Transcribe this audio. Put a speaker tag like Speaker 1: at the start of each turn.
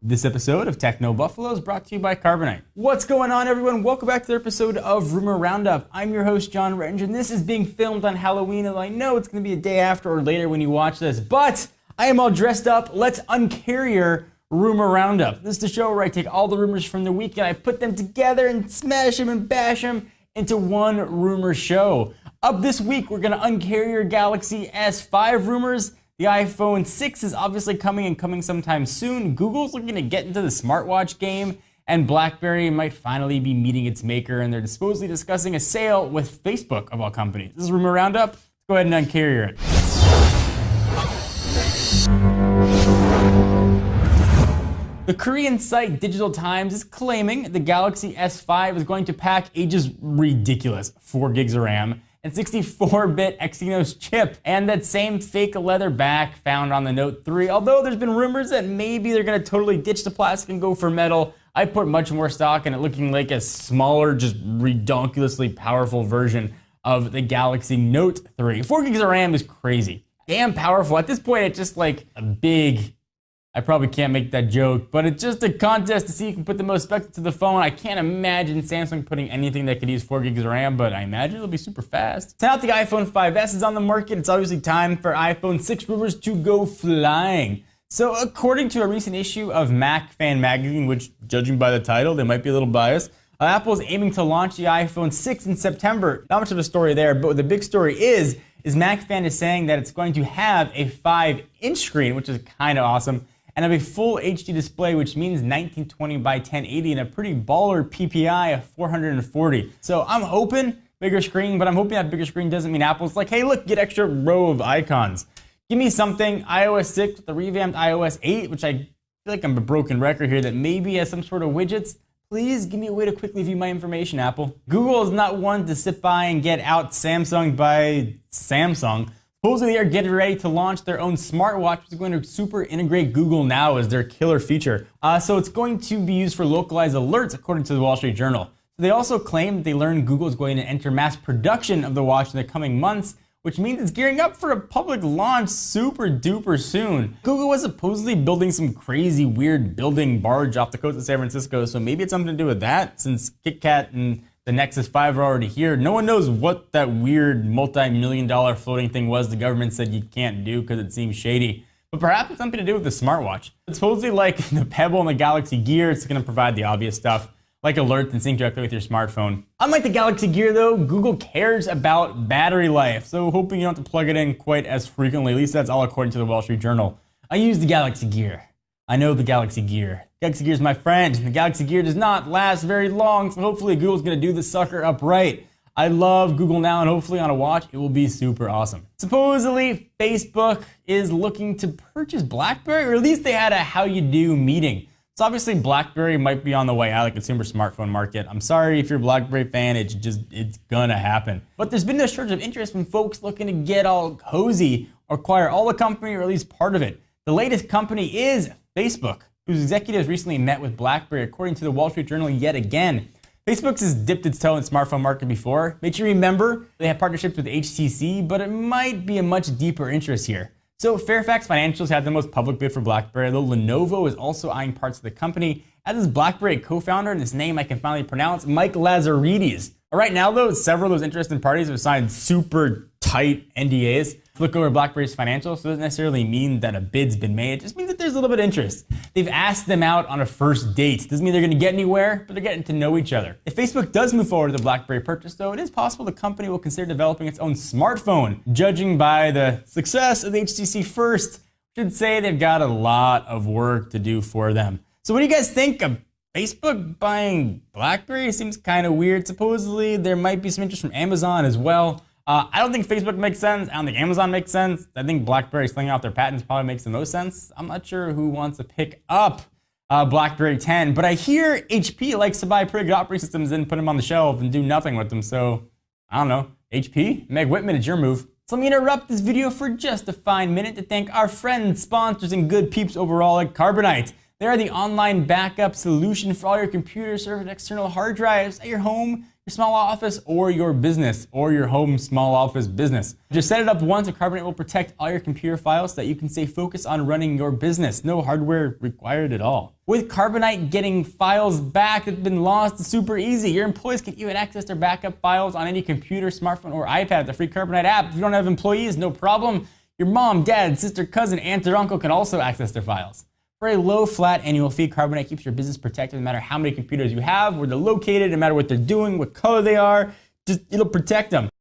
Speaker 1: This episode of Techno Buffalo is brought to you by Carbonite. What's going on, everyone? Welcome back to the episode of Rumor Roundup. I'm your host, John Rettinger, and this is being filmed on Halloween, and I know it's going to be a day after or later when you watch this, but I am all dressed up. Let's uncarrier Rumor Roundup. This is the show where I take all the rumors from the week and I put them together and smash them and bash them into one rumor show. Up this week, we're going to uncarrier Galaxy S5 rumors. The iPhone 6 is obviously coming and coming sometime soon. Google's looking to get into the smartwatch game, and BlackBerry might finally be meeting its maker, and they're supposedly discussing a sale with Facebook of all companies. This is Rumor Roundup. Let's go ahead and uncarrier it. The Korean site Digital Times is claiming the Galaxy S5 is going to pack a just ridiculous 4 gigs of RAM and 64-bit Exynos chip, and that same fake leather back found on the Note 3. Although there's been rumors that maybe they're going to totally ditch the plastic and go for metal, I put much more stock in it looking like a smaller, just ridiculously powerful version of the Galaxy Note 3. 4 gigs of RAM is crazy. Damn powerful. At this point, it's just like a big... I probably can't make that joke, but it's just a contest to see who can put the most specs to the phone. I can't imagine Samsung putting anything that could use 4 gigs of RAM, but I imagine it'll be super fast. So now that the iPhone 5S is on the market, it's obviously time for iPhone 6 rumors to go flying. So according to a recent issue of Mac Fan Magazine, which judging by the title, they might be a little biased, Apple is aiming to launch the iPhone 6 in September. Not much of a story there, but what the big story is Mac Fan is saying that it's going to have a 5-inch screen, which is kind of awesome, and have a full HD display, which means 1920 by 1080 and a pretty baller PPI of 440. So I'm hoping bigger screen, but I'm hoping that bigger screen doesn't mean Apple's like, hey, look, get extra row of icons. Give me something iOS 6 with the revamped iOS 8, which I feel like I'm a broken record here, that maybe has some sort of widgets. Please give me a way to quickly view my information, Apple. Google is not one to sit by and get out Samsung by Samsung. Supposedly, they are getting ready to launch their own smartwatch, which is going to super integrate Google Now as their killer feature. So it's going to be used for localized alerts, according to the Wall Street Journal. They also claim they learned Google is going to enter mass production of the watch in the coming months, which means it's gearing up for a public launch super duper soon. Google was supposedly building some crazy weird building barge off the coast of San Francisco, so maybe it's something to do with that, since KitKat and the Nexus 5 are already here. No one knows what that weird multi-million-dollar floating thing was the government said you can't do because it seems shady. But perhaps it's something to do with the smartwatch. It's supposedly like the Pebble and the Galaxy Gear. It's going to provide the obvious stuff, like alerts and sync directly with your smartphone. Unlike the Galaxy Gear, though, Google cares about battery life, so hoping you don't have to plug it in quite as frequently. At least that's all according to the Wall Street Journal. I use the Galaxy Gear. I know the Galaxy Gear. Galaxy Gear is my friend. The Galaxy Gear does not last very long, so hopefully Google's going to do this sucker up right. I love Google Now, and hopefully on a watch, it will be super awesome. Supposedly, Facebook is looking to purchase BlackBerry, or at least they had a how you do meeting. So obviously, BlackBerry might be on the way out of the consumer smartphone market. I'm sorry if you're a BlackBerry fan, it's gonna happen. But there's been no shortage of interest from folks looking to get all cozy or acquire all the company or at least part of it. The latest company is Facebook, whose executives recently met with BlackBerry, according to the Wall Street Journal yet again. Facebook has dipped its toe in the smartphone market before. Make sure you remember they have partnerships with HTC, but it might be a much deeper interest here. So Fairfax Financials had the most public bid for BlackBerry, though Lenovo is also eyeing parts of the company, as is BlackBerry co-founder, and his name I can finally pronounce, Mike Lazaridis. Right now, though, several of those interested parties have signed super tight NDAs. Look over BlackBerry's financials, so it doesn't necessarily mean that a bid's been made. It just means that there's a little bit of interest. They've asked them out on a first date. Doesn't mean they're going to get anywhere, but they're getting to know each other. If Facebook does move forward with the BlackBerry purchase, though, it is possible the company will consider developing its own smartphone. Judging by the success of the HTC First, I should say they've got a lot of work to do for them. So what do you guys think of Facebook buying BlackBerry? Seems kind of weird. Supposedly, there might be some interest from Amazon as well. I don't think Facebook makes sense. I don't think Amazon makes sense. I think BlackBerry slinging out their patents probably makes the most sense. I'm not sure who wants to pick up BlackBerry 10, but I hear HP likes to buy pretty good operating systems and put them on the shelf and do nothing with them. So, I don't know. HP? Meg Whitman, it's your move. So let me interrupt this video for just a fine minute to thank our friends, sponsors, and good peeps overall at Carbonite. They are the online backup solution for all your computer, server, and external hard drives at your home, your small office, or your business, or your home small office business. Just set it up once, and Carbonite will protect all your computer files so that you can stay focused on running your business. No hardware required at all. With Carbonite, getting files back that have been lost is super easy. Your employees can even access their backup files on any computer, smartphone, or iPad. The free Carbonite app. If you don't have employees, no problem. Your mom, dad, sister, cousin, aunt, or uncle can also access their files. For a low, flat annual fee, Carbonite keeps your business protected no matter how many computers you have, where they're located, no matter what they're doing, what color they are. It'll protect them.